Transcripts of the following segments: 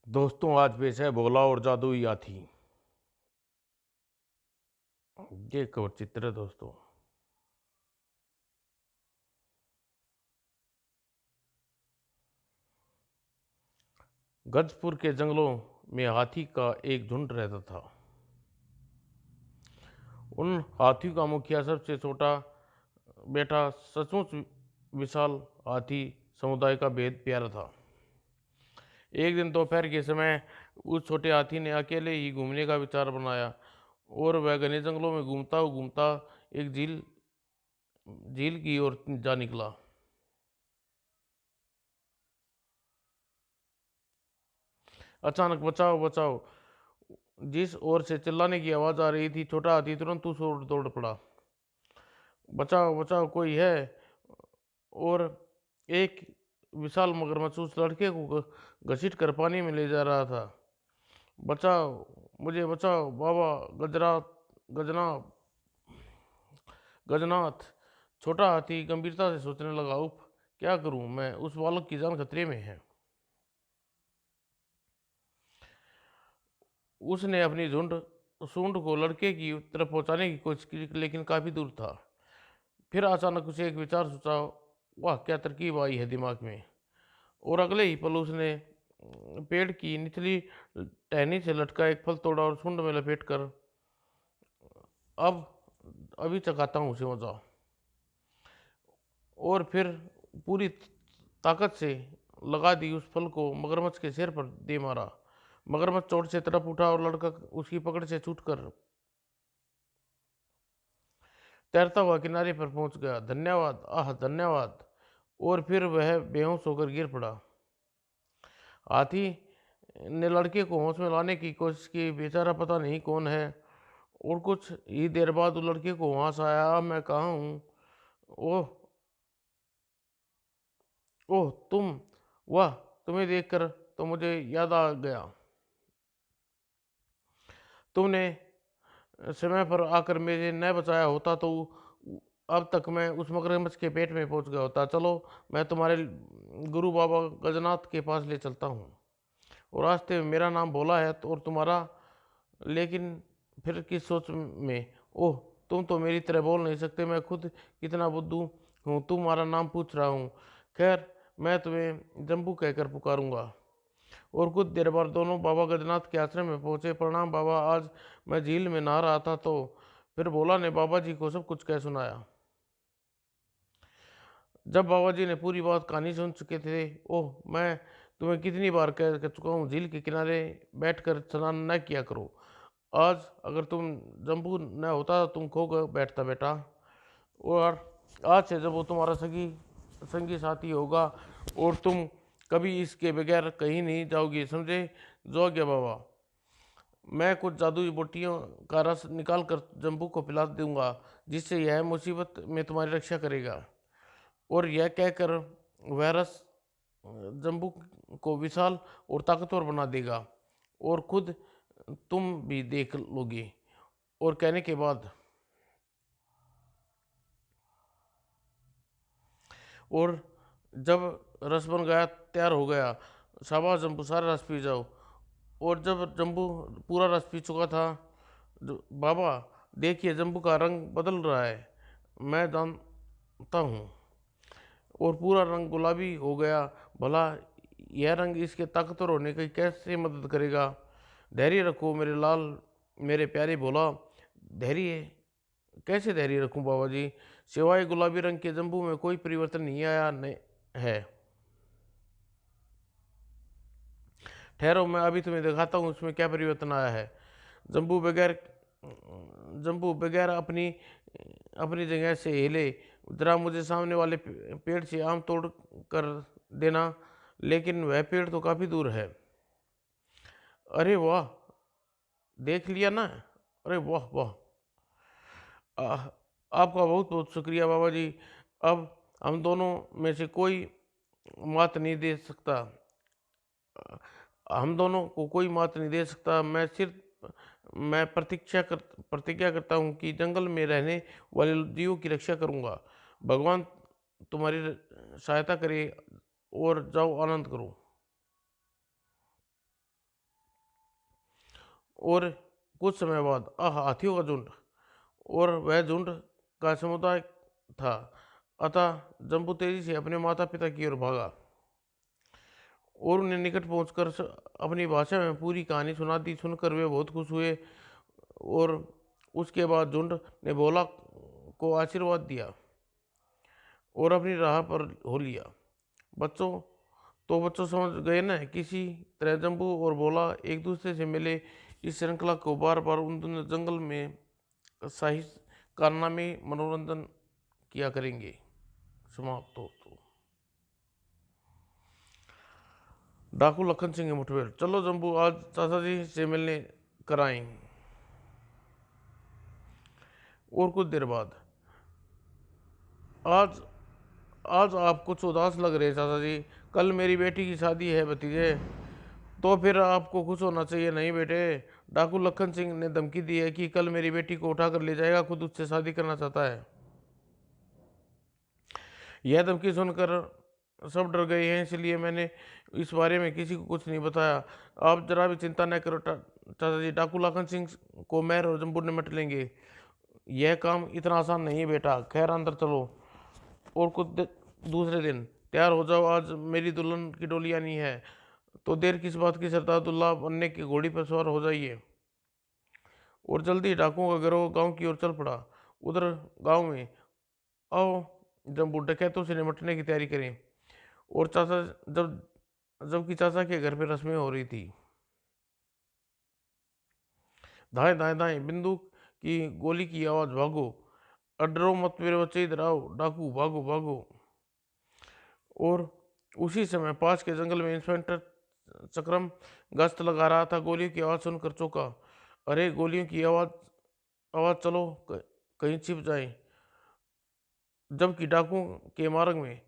दोस्तों, आज पेश है भोला और जादुई हाथी। ये कवर चित्र है दोस्तों। गजपुर के जंगलों में हाथी का एक झुंड रहता था। उन हाथियों का मुखिया सबसे छोटा बेटा सचमुच विशाल हाथी समुदाय का भेद प्यारा था। एक दिन दोपहर के समय उस छोटे हाथी ने अकेले ही घूमने का विचार बनाया और वह घने जंगलों में घूमता एक झील झील की ओर जा निकला। अचानक बचाओ बचाओ जिस ओर से चिल्लाने की आवाज आ रही थी, छोटा हाथी तुरंत उस ओर दौड़ पड़ा। बचाओ बचाओ, कोई है। और एक विशाल मगरमच्छ उस लड़के को घसीट कर पानी में ले जा रहा था। बचाओ, मुझे बचाओ बाबा गजना गजनाथ। छोटा हाथी गंभीरता से सोचने लगा, उफ, क्या करूं मैं, उस बालक की जान खतरे में है। उसने अपनी सूंड को लड़के की तरफ पहुंचाने की कोशिश की, लेकिन काफी दूर था। फिर अचानक उसे एक विचार सोचा। वाह, क्या तरकीब आई है दिमाग में। और अगले ही पल उसने पेड़ की निचली टहनी से लटका एक फल तोड़ा और सूंड में लपेट कर अब अभी चखाता हूँ उसे मजा। और फिर पूरी ताकत से लगा दी उस फल को मगरमच्छ के सिर पर दे मारा। मगरमच्छ चोट से तड़प उठा और लड़का उसकी पकड़ से छूटकर तैरता हुआ किनारे पर पहुंच गया। धन्यवाद, आह धन्यवाद। और फिर वह बेहोश होकर गिर पड़ा। हाथी ने लड़के को होश में लाने की कोशिश की, बेचारा पता नहीं कौन है। और कुछ ही देर बाद उस लड़के को होश आया, "अब मैं कहाँ हूँ? ओह, ओह तुम, वाह, तुम्हें देखकर तो मुझे याद आ गया। तुमने समय पर आकर मेरे न बचाया होता तो अब तक मैं उस मगरमच्छ के पेट में पहुंच गया होता। चलो, मैं तुम्हारे गुरु बाबा गजनाथ के पास ले चलता हूँ। और रास्ते में मेरा नाम भोला है और तुम्हारा, लेकिन फिर किस सोच में, ओह, तुम तो मेरी तरह बोल नहीं सकते, मैं खुद कितना बुद्धू हूँ, तुम्हारा नाम पूछ रहा हूँ। खैर, मैं तुम्हें जम्बू कहकर पुकारूंगा। और कुछ देर बाद दोनों बाबा गजनाथ के आश्रम में पहुंचे। प्रणाम बाबा, आज मैं झील में नहा रहा था तो फिर भोला ने बाबा जी को सब कुछ कह सुनाया। जब बाबा जी ने पूरी बात कहानी सुन चुके थे, ओह, मैं तुम्हें कितनी बार कह चुका हूँ, झील के किनारे बैठकर स्नान न किया करो। आज अगर तुम जम्बू न होता तो तुम खो बैठता बेटा। और आज से जब वो तुम्हारा सगी संगी साथी होगा और तुम कभी इसके बगैर कहीं नहीं जाओगे, समझे? जो गया बाबा। मैं कुछ जादुई बोटियों का रस निकाल कर जम्बू को पिला दूंगा, जिससे यह मुसीबत में तुम्हारी रक्षा करेगा। और यह कहकर वह रस जम्बू को विशाल और ताकतवर बना देगा और खुद तुम भी देख लोगे। और कहने के बाद और जब रस बन गया, तैयार हो गया, शाबाश जम्बू, सारा रस पी जाओ। और जब जम्बू पूरा रस पी चुका था, बाबा देखिए, जम्बू का रंग बदल रहा है, मैं जानता हूँ। और पूरा रंग गुलाबी हो गया। भला यह रंग इसके ताकतवर होने की कैसे मदद करेगा? धैर्य रखो मेरे लाल, मेरे प्यारे भोला। धैर्य? कैसे धैर्य रखूं बाबा जी? सिवाय गुलाबी रंग के जम्बू में कोई परिवर्तन नहीं आया नहीं है। ठहरो, मैं अभी तुम्हें दिखाता हूँ उसमें क्या परिवर्तन आया है। जम्बू बगैर जम्बू बगैर अपनी अपनी जगह से हिले। जरा मुझे सामने वाले पेड़ से आम तोड़ कर देना, लेकिन वह पेड़ तो काफी दूर है। अरे वाह, देख लिया ना? अरे वाह वाह। आपका बहुत बहुत शुक्रिया बाबा जी। अब हम दोनों में से कोई मात नहीं दे सकता। हम दोनों को कोई मात नहीं दे सकता। मैं प्रतिज्ञा करता हूँ कि जंगल में रहने वाले जीवों की रक्षा करूँगा। भगवान तुम्हारी सहायता करे। और जाओ, आनंद करो। और कुछ समय बाद हाथियों का झुंड और वह झुंड का समुदाय था। अतः जम्बू तेजी से अपने माता पिता की ओर भागा और उन्हें निकट पहुंचकर अपनी भाषा में पूरी कहानी सुना दी। सुनकर वे बहुत खुश हुए और उसके बाद झुंड ने भोला को आशीर्वाद दिया और अपनी राह पर हो लिया। बच्चों बच्चों समझ गए ना, किसी तरह जम्बू और भोला एक दूसरे से मिले। इस श्रृंखला को बार बार उन दोनों जंगल में साहिस कारनामे मनोरंजन किया करेंगे। समाप्त हो। तो डाकू लखन सिंह की मुठभेड़। चलो जम्बू, आज चाचा जी से मिलने कराएं। और कुछ देर बाद, आज आज आप कुछ उदास लग रहे हैं चाचा जी। कल मेरी बेटी की शादी है भतीजे। तो फिर आपको खुश होना चाहिए। नहीं बेटे, डाकू लखन सिंह ने धमकी दी है कि कल मेरी बेटी को उठाकर ले जाएगा, खुद उससे शादी करना चाहता है। यह धमकी सुनकर सब डर गए हैं, इसलिए मैंने इस बारे में किसी को कुछ नहीं बताया। आप जरा भी चिंता न करो चाचा जी, डाकू लखन सिंह को मैं और जम्बू निपट लेंगे। यह काम इतना आसान नहीं है बेटा। खैर अंदर चलो और दूसरे दिन तैयार हो जाओ, आज मेरी दुल्हन की डोली आनी है। तो देर किस बात की, सरदार दुल्ला बनने की घोड़ी पर सवार हो जाइए। और जल्दी डाकुओं का गिरोह गांव की ओर चल पड़ा। उधर गांव में आओ जम्बू, डकैतों से निपटने की तैयारी करें। और चाचा जब जबकि चाचा के घर पे रस्में हो रही थी। दाएं दाएं दाएं, बंदूक की गोली की आवाज, भागो, अडरो मत मेरे बच्चे, इधर आओ डाकू, भागो भागो। और उसी समय पास के जंगल में इंस्पेक्टर चक्रम गश्त लगा रहा था। गोलियों की आवाज सुनकर चौंका। अरे गोलियों की आवाज आवाज, चलो कहीं छिप जाए। जबकि डाकुओं के मार्ग में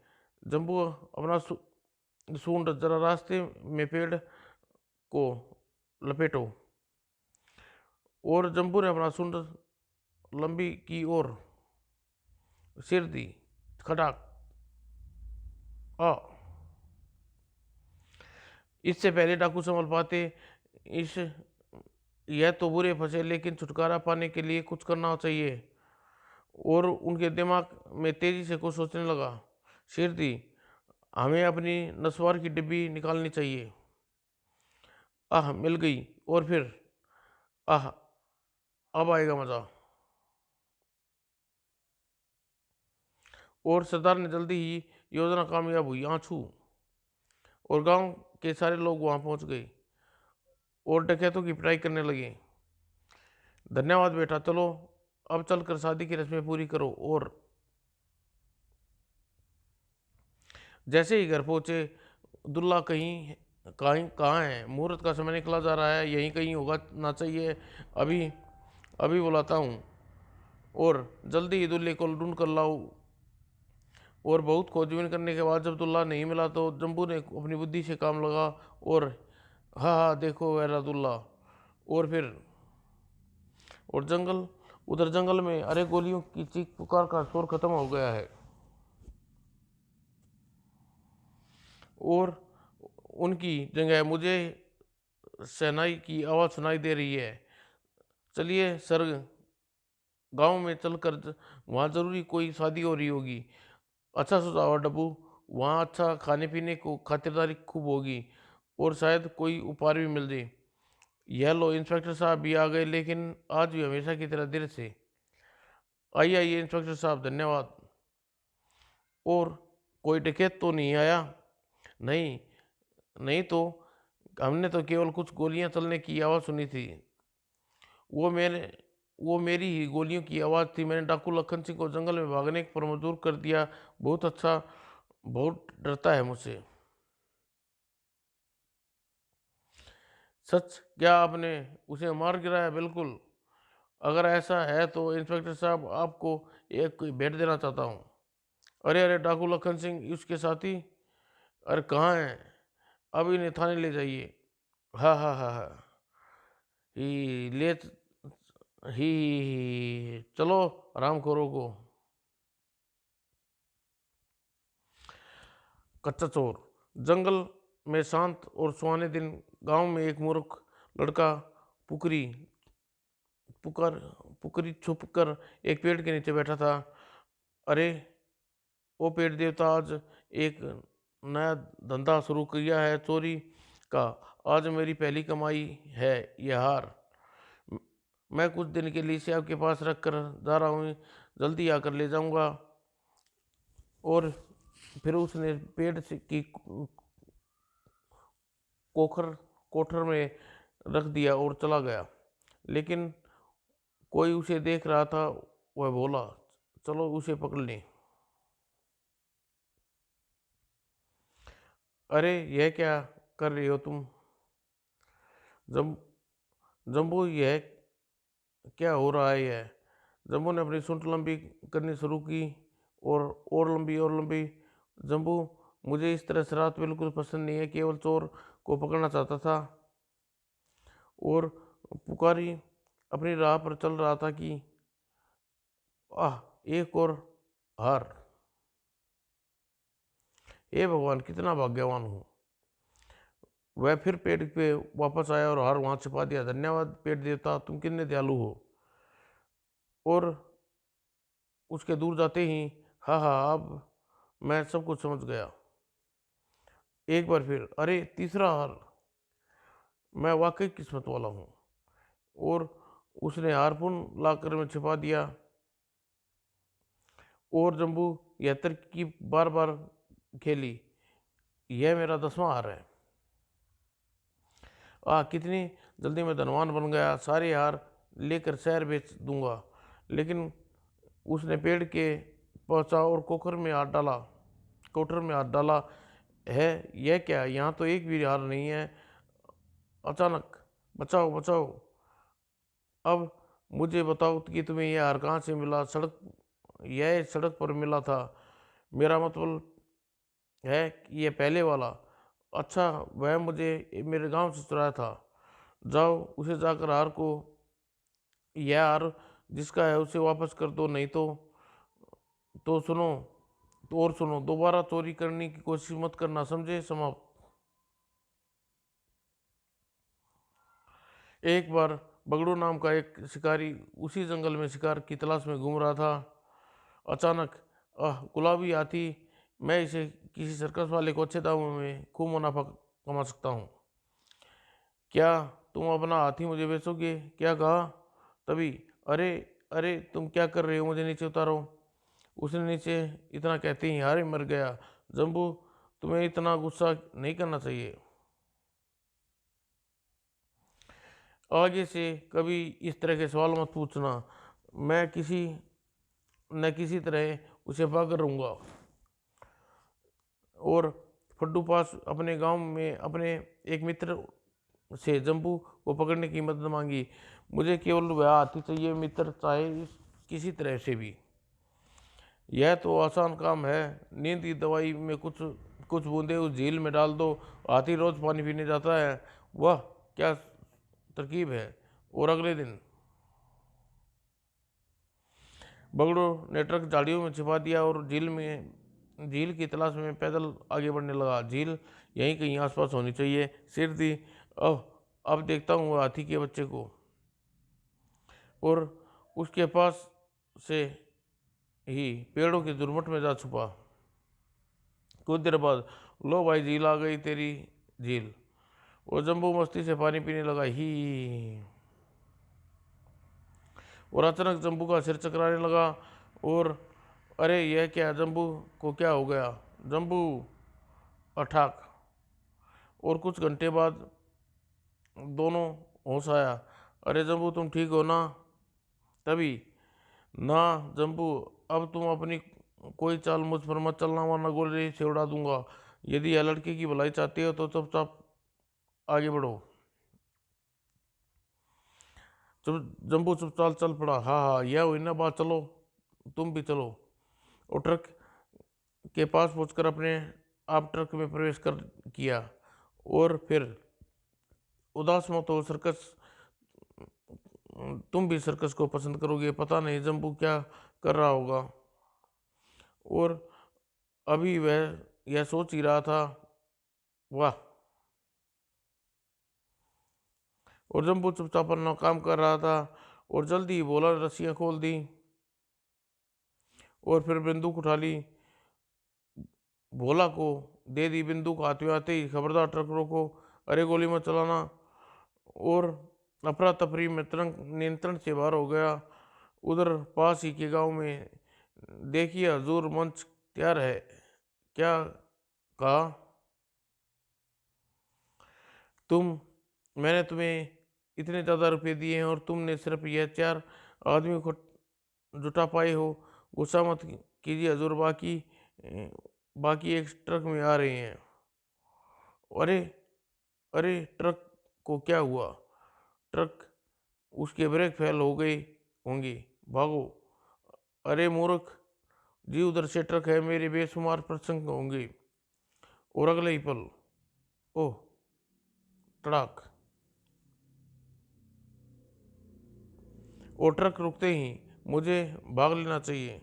जम्बू अपना सूंड, जरा रास्ते में पेड़ को लपेटो। और जम्बू ने अपना सूंड लंबी की और सिर दी। खटाक आ। इससे पहले डाकू संभल पाते, इस यह तो बुरे फंसे, लेकिन छुटकारा पाने के लिए कुछ करना चाहिए। और उनके दिमाग में तेजी से कुछ सोचने लगा। शेर दी, हमें अपनी नस्वार की डिब्बी निकालनी चाहिए। मिल गई। और फिर आह, अब आएगा मजा। और सरदार ने जल्दी ही योजना कामयाब हुई। आंसू और गांव के सारे लोग वहां पहुंच गए और डकैतों की पिटाई करने लगे। धन्यवाद बेटा, चलो अब चलकर शादी की रस्में पूरी करो। और जैसे ही घर पहुंचे, दुल्ला कहीं कहीं कहाँ है? मुहूर्त का समय निकला जा रहा है, यहीं कहीं होगा ना चाहिए। अभी अभी बुलाता हूँ और जल्दी ही दूल्हे को ढूंढ कर लाओ। और बहुत खोजबीन करने के बाद जब दूल्हा नहीं मिला तो जम्बू ने अपनी बुद्धि से काम लगा और हाँ हाँ देखो वेरा दूल्हा। और फिर और उधर जंगल में अरे गोलियों की चीख पुकार का शोर खत्म हो गया है और उनकी जगह मुझे शहनाई की आवाज़ सुनाई दे रही है। चलिए सर, गांव में चलकर वहाँ जरूरी कोई शादी हो रही होगी। अच्छा सुझाव है डब्बू, वहाँ अच्छा खाने पीने को खातिरदारी खूब होगी और शायद कोई उपहार भी मिल जाए। यह लो, इंस्पेक्टर साहब भी आ गए, लेकिन आज भी हमेशा की तरह देर से। आइए आइए इंस्पेक्टर साहब, धन्यवाद। और कोई डकैत तो नहीं आया? नहीं, नहीं तो हमने तो केवल कुछ गोलियां चलने की आवाज़ सुनी थी। वो मेरे वो मेरी ही गोलियों की आवाज़ थी। मैंने डाकू लखन सिंह को जंगल में भागने पर मजबूर कर दिया। बहुत अच्छा, बहुत डरता है मुझसे। सच? क्या आपने उसे मार गिराया? बिल्कुल। अगर ऐसा है तो इंस्पेक्टर साहब, आपको एक कोई भेंट देना चाहता हूँ। अरे अरे, डाकू लखन सिंह उसके साथी? अरे कहाँ हैं? अब इन्हें थाने ले जाइए। हाँ हाँ हाँ हाँ, ही ले चलो आराम करो को। कच्चा चोर। जंगल में शांत और सुहाने दिन, गांव में एक मूर्ख लड़का पुकरी पुकार पुकरी छुप कर एक पेड़ के नीचे बैठा था। अरे ओ पेड़ देवता, आज एक नया धंधा शुरू किया है चोरी का। आज मेरी पहली कमाई है यह हार। म- मैं कुछ दिन के लिए इसे आपके पास रख कर जा रहा हूँ, जल्दी आकर ले जाऊंगा। और फिर उसने पेड़ से की कोखर कोठर में रख दिया और चला गया। लेकिन कोई उसे देख रहा था। वह बोला, चलो उसे पकड़ लें। अरे यह क्या कर रही हो तुम? जम जम्बू, यह क्या हो रहा है यह? जम्बू ने अपनी सूंड लंबी करनी शुरू की, और लंबी और लंबी। जम्बू, मुझे इस तरह शरारत बिल्कुल पसंद नहीं है, केवल चोर को पकड़ना चाहता था। और पुकारी अपनी राह पर चल रहा था कि आह, एक और हार। हे भगवान, कितना भाग्यवान हूँ। वह फिर पेड़ पे वापस आया और हार वहां छिपा दिया। धन्यवाद पेड़ देवता, तुम कितने दयालु हो। और उसके दूर जाते ही, हाँ हाँ, अब मैं सब कुछ समझ गया। एक बार फिर, अरे तीसरा हार, मैं वाकई किस्मत वाला हूँ। और उसने हारपून लाकर में छिपा दिया। और जम्बू यह तरकीब बार बार खेली। यह मेरा 10वां हार है। कितनी जल्दी मैं धनवान बन गया, सारे हार लेकर शहर बेच दूंगा। लेकिन उसने पेड़ के पहुंचा और कोठर में हाथ डाला। है यह क्या? यहाँ तो एक भी हार नहीं है। अचानक, बचाओ बचाओ, अब मुझे बताओ कि तुम्हें यह हार कहाँ से मिला? यह सड़क पर मिला था। मेरा मतलब है कि यह पहले वाला। अच्छा, वह मुझे मेरे गांव से चुराया था। जाओ उसे जाकर हार को, यह हार जिसका है उसे वापस कर दो, नहीं तो सुनो, तो और सुनो, दोबारा चोरी करने की कोशिश मत करना, समझे? समाप्त। एक बार बगड़ू नाम का एक शिकारी उसी जंगल में शिकार की तलाश में घूम रहा था। अचानक, गुलाबी हाथी, मैं इसे किसी सर्कस वाले को अच्छे दामों में खूब मुनाफा कमा सकता हूँ। क्या तुम अपना हाथी मुझे बेचोगे? क्या कहा? तभी, अरे अरे, तुम क्या कर रहे हो? मुझे नीचे उतारो। उसने नीचे इतना कहते ही हारे मर गया। जम्बू, तुम्हें इतना गुस्सा नहीं करना चाहिए। आगे से कभी इस तरह के सवाल मत पूछना। मैं किसी न किसी तरह उसे भाग रहूंगा। और फड्डू पास अपने गांव में अपने एक मित्र से जम्बू को पकड़ने की मदद मांगी। मुझे केवल वह हाथी चाहिए, मित्र चाहे किसी तरह से भी। यह तो आसान काम है। नींद की दवाई में कुछ कुछ बूंदे उस झील में डाल दो, हाथी रोज पानी पीने जाता है। वाह, क्या तरकीब है। और अगले दिन बगड़ो ने ट्रक झाड़ियों में छिपा दिया और झील की तलाश में पैदल आगे बढ़ने लगा। झील यहीं कहीं आसपास होनी चाहिए, सिर दी। अब अब देखता हूँ हाथी के बच्चे को। और उसके पास से ही पेड़ों की झुरमुट में जा छुपा। कुछ देर बाद, लो भाई, झील आ गई तेरी झील। वो जम्बू मस्ती से पानी पीने लगा ही। और अचानक जम्बू का सिर चकराने लगा। और अरे यह क्या? जम्बू को क्या हो गया? जम्बू अठाक। और कुछ घंटे बाद दोनों होश आया। अरे जम्बू, तुम ठीक हो ना? तभी, ना जम्बू, अब तुम अपनी कोई चाल मुझ पर मत चलना, वरना गोली से उड़ा दूंगा। यदि यह लड़के की भलाई चाहती हो तो चुपचाप आगे बढ़ो। चुप जम्बू चुपचाप चल पड़ा। हाँ हाँ, यह हुई ना बात, चलो तुम भी चलो। और ट्रक के पास पहुंचकर अपने आप ट्रक में प्रवेश कर किया। और फिर, उदास मत हो, सर्कस तुम भी सर्कस को पसंद करोगे। पता नहीं जम्बू क्या कर रहा होगा। और अभी वह यह सोच ही रहा था। वाह, और जम्बू चुपचाप अपना काम कर रहा था और जल्दी ही बोला, रस्सियाँ खोल दी और फिर बंदूक उठा ली। भोला को दे दी बंदूक। हाथ में आते ही, खबरदार ट्रक रोको, अरे गोली मत चलाना। और अफरा तफरी में तरंग नियंत्रण से बाहर हो गया। उधर पास ही के गांव में देखिए हजूर, मंच तैयार है। क्या कहा तुम? मैंने तुम्हें इतने ज़्यादा रुपए दिए हैं और तुमने सिर्फ यह 4 आदमी को जुटा पाए हो। गुस्सा मत कीजिए हजूर, बाकी एक ट्रक में आ रहे हैं। अरे, अरे ट्रक को क्या हुआ? ट्रक, उसके ब्रेक फेल हो गए होंगे, भागो। अरे मूर्ख जी, उधर से ट्रक है, मेरे बेशुमार प्रसंग होंगे। और अगले ही पल, ओह, ट्रक, और ट्रक रुकते ही मुझे भाग लेना चाहिए।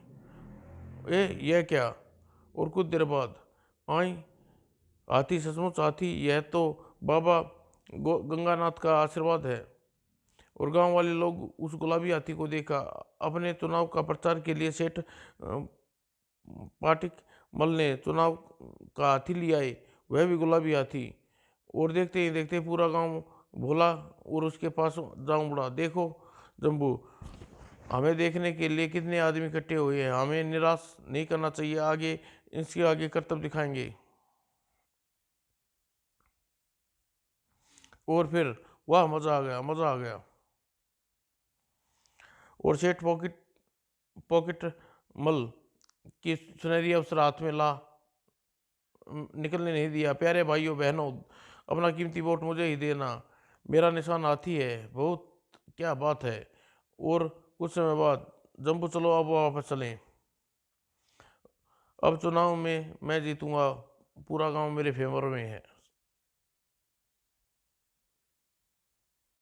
यह क्या? और कुछ देर बाद, आई हाथी, सचमुच हाथी, यह तो बाबा गंगानाथ का आशीर्वाद है। और गांव वाले लोग उस गुलाबी हाथी को देखा। अपने चुनाव का प्रचार के लिए सेठ पाटिक मल ने चुनाव का हाथी लिया है, वह भी गुलाबी हाथी। और देखते ही देखते पूरा गांव भोला और उसके पास जाऊं पड़ा। देखो जम्बू, हमें देखने के लिए कितने आदमी इकट्ठे हुए हैं, हमें निराश नहीं करना चाहिए, आगे इसके आगे करतब दिखाएंगे। और फिर वाह, मजा आ गया, मजा आ गया। और सेठ पॉकेट पॉकेट मल की सुनहरी अवसर हाथ में ला निकलने नहीं दिया। प्यारे भाइयों बहनों, अपना कीमती वोट मुझे ही देना। मेरा निशान हाथी है। बहुत, क्या बात है। और कुछ समय बाद, जम्बू चलो अब वापस चलें, अब चुनाव में मैं जीतूंगा, पूरा गांव मेरे फेवर में है।